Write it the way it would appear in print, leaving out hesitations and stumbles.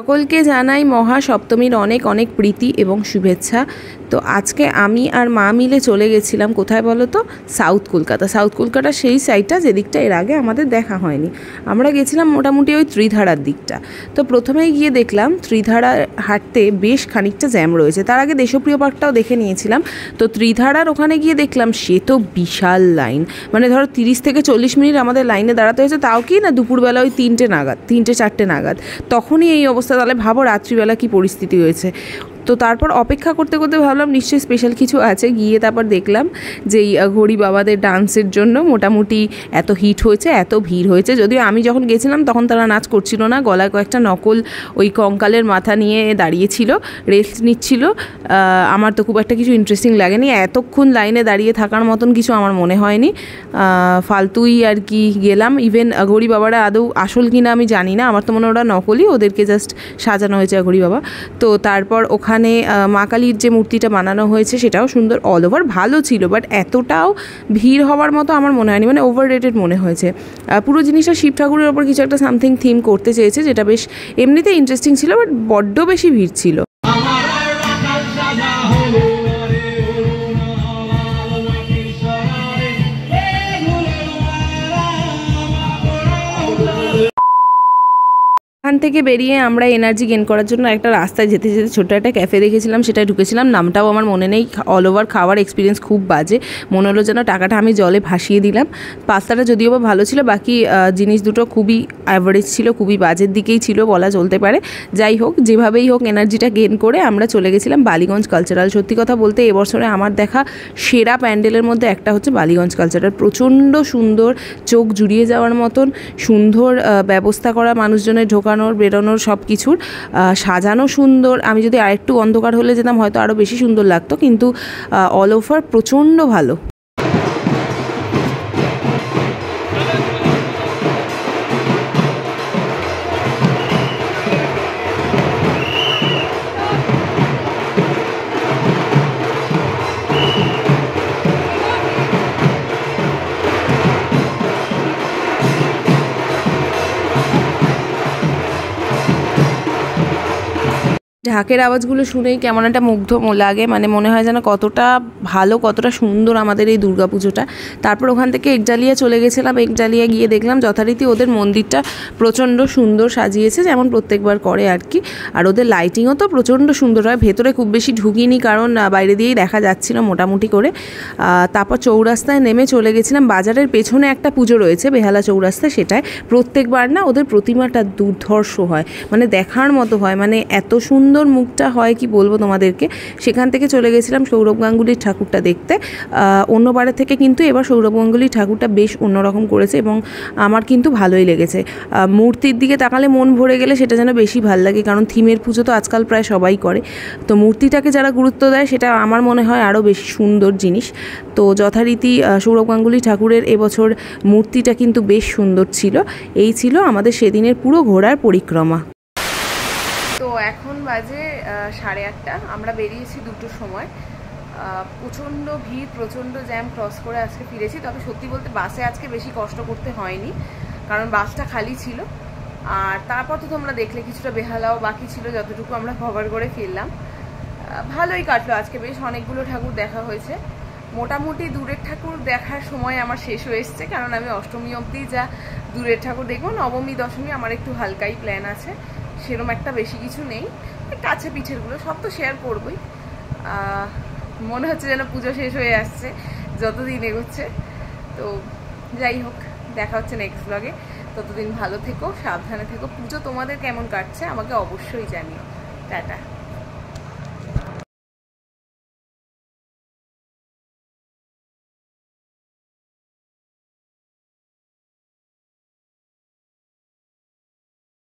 সকলকে জানাই মহা সপ্তমীর অনেক অনেক প্রীতি এবং শুভেচ্ছা। তো আজকে আমি আর মা মিলে চলে গেছিলাম কোথায় বলো তো, সাউথ কলকাতা সেই সাইডটা যেদিকটা এর আগে আমাদের দেখা হয়নি। আমরা গেছিলাম মোটামুটি ওই ত্রিধারার দিকটা। তো প্রথমেই গিয়ে দেখলাম ত্রিধারা হাঁটতে বেশ খানিকটা জ্যাম রয়েছে। তার আগে দেশপ্রিয় পার্কটাও দেখে নিয়েছিলাম। তো ত্রিধারার ওখানে গিয়ে দেখলাম সে তো বিশাল লাইন, মানে ধরো 30 থেকে 40 মিনিট আমাদের লাইনে দাঁড়াতে হয়েছে। তাও কি না দুপুরবেলা ওই 3টে-4টে নাগাদ, তখনই এই অবস্থা। তাহলে ভাবো রাত্রিবেলা কি পরিস্থিতি হয়েছে। তো তারপর অপেক্ষা করতে করতে ভাবলাম নিশ্চয়ই স্পেশাল কিছু আছে। গিয়ে তারপর দেখলাম যে এই ঘড়ি বাবাদের ডান্সের জন্য মোটামুটি এত হিট হয়েছে, এত ভিড় হয়েছে। যদিও আমি যখন গেছিলাম তখন তারা নাচ করছিল না, গলায় কয়েকটা নকল ওই কঙ্কালের মাথা নিয়ে দাঁড়িয়েছিল, রেস্ট নিচ্ছিল। আমার তো খুব একটা কিছু ইন্টারেস্টিং লাগেনি। এতক্ষণ লাইনে দাঁড়িয়ে থাকার মতন কিছু আমার মনে হয়নি। ফালতুই আর কি গেলাম। ইভেন ঘড়ি বাবারা আদৌ আসল কিনা আমি জানি না, আমার তো মনে হয় ওরা নকলই, ওদেরকে জাস্ট সাজানো হয়েছে ঘড়ি বাবা। তো তারপর ওখানে মা কালীর যে মূর্তিটা বানানো হয়েছে সেটাও সুন্দর, অল ওভার ভালো ছিল, বাট এতটাও ভিড় হওয়ার মতো আমার মনে হয়নি, মানে ওভার রেটেড মনে হয়েছে। পুরো জিনিসটা শিব ঠাকুরের ওপর কিছু একটা সামথিং থিম করতে চেয়েছে, যেটা বেশ এমনিতে ইন্টারেস্টিং ছিল, বাট বড্ড বেশি ভিড় ছিল। এখান থেকে বেরিয়ে আমরা এনার্জি গেন করার জন্য একটা রাস্তায় যেতে যেতে ছোট্ট একটা ক্যাফে দেখেছিলাম, সেটায় ঢুকেছিলাম। নামটাও আমার মনে নেই। অল ওভার খাওয়ার এক্সপিরিয়েন্স খুব বাজে, মনে হলো যেন টাকাটা আমি জলে ভাসিয়ে দিলাম। পাস্তাটা যদিও বা ভালো ছিল, বাকি জিনিস দুটো খুবই অ্যাভারেজ ছিল, খুবই বাজের দিকেই ছিল বলা চলতে পারে। যাই হোক, যেভাবেই হোক এনার্জিটা গেন করে আমরা চলে গেছিলাম বালিগঞ্জ কালচারাল। সত্যি কথা বলতে এবছরে আমার দেখা সেরা প্যান্ডেলের মধ্যে একটা হচ্ছে বালিগঞ্জ কালচারাল। প্রচণ্ড সুন্দর, চোখ জুড়িয়ে যাওয়ার মতন সুন্দর ব্যবস্থা করা, মানুষজনের ঢোকানোর বেরোনোর সব কিছুর, সাজানো সুন্দর। আমি যদি আরেকটু অন্ধকার হলে যেতাম হয়তো আরও বেশি সুন্দর লাগতো, কিন্তু অল ওভার প্রচণ্ড ভালো। ঢাকের আওয়াজগুলো শুনেই কেমন একটা মুগ্ধ লাগে, মানে মনে হয় যেন কতটা ভালো, কতটা সুন্দর আমাদের এই দুর্গাপুজোটা। তারপর ওখান থেকে একজালিয়া চলে গেছিলাম। একজালিয়া গিয়ে দেখলাম যথারীতি ওদের মন্দিরটা প্রচণ্ড সুন্দর সাজিয়েছে, যেমন প্রত্যেকবার করে আর কি। আর ওদের লাইটিংও তো প্রচণ্ড সুন্দর হয়। ভেতরে খুব বেশি ঢুকিনি, কারণ বাইরে দিয়েই দেখা যাচ্ছিল মোটামুটি করে। তারপর চৌরাস্তায় নেমে চলে গেছিলাম। বাজারের পেছনে একটা পুজো রয়েছে বেহালা চৌরাস্তায়, সেটায় প্রত্যেকবার না ওদের প্রতিমাটা দুর্ধর্ষ হয়, মানে দেখার মতো হয়, মানে এত সুন্দর মুখটা হয় কি বলবো তোমাদেরকে। সেখান থেকে চলে গেছিলাম সৌরভ গাঙ্গুলির ঠাকুরটা দেখতে। অন্যবারের থেকে কিন্তু এবার সৌরভ গাঙ্গুলির ঠাকুরটা বেশ অন্যরকম করেছে এবং আমার কিন্তু ভালোই লেগেছে। মূর্তির দিকে তাকালে মন ভরে গেলে সেটা যেন বেশি ভাল লাগে, কারণ থিমের পুজো তো আজকাল প্রায় সবাই করে। তো মূর্তিটাকে যারা গুরুত্ব দেয় সেটা আমার মনে হয় আরও বেশি সুন্দর জিনিস। তো যথারীতি সৌরভ গাঙ্গুলি ঠাকুরের এবছর মূর্তিটা কিন্তু বেশ সুন্দর ছিল। এই ছিল আমাদের সেদিনের পুরো ঘোরার পরিক্রমা। তো এখন বাজে 8:30। আমরা বেরিয়েছি 2টোর সময়। প্রচণ্ড ভিড়, প্রচণ্ড জ্যাম ক্রস করে আজকে ফিরেছি। তবে সত্যি বলতে বাসে আজকে বেশি কষ্ট করতে হয়নি, কারণ বাসটা খালি ছিল। আর তারপর তো তোমরা দেখলে কিছুটা বেহালাও বাকি ছিল, যতটুকু আমরা কভার করে ফিরলাম। ভালোই কাটলো আজকে, বেশ অনেকগুলো ঠাকুর দেখা হয়েছে। মোটামুটি দূরের ঠাকুর দেখার সময় আমার শেষ হয়ে এসছে, কারণ আমি অষ্টমী অবধি যা দূরের ঠাকুর দেখবো। নবমী দশমী আমার একটু হালকাই প্ল্যান আছে, সেরকম একটা বেশি কিছু নেই। কাছে পিঠেরগুলো সব তো শেয়ার করবই। মনে হচ্ছে যেন পুজো শেষ হয়ে আসছে যতদিন এগোচ্ছে। তো যাই হোক, দেখা হচ্ছে নেক্সট ব্লগে। ততদিন ভালো থেকো, সাবধানে থেকো। পুজো তোমাদের কেমন কাটছে আমাকে অবশ্যই জানিও। টাটা।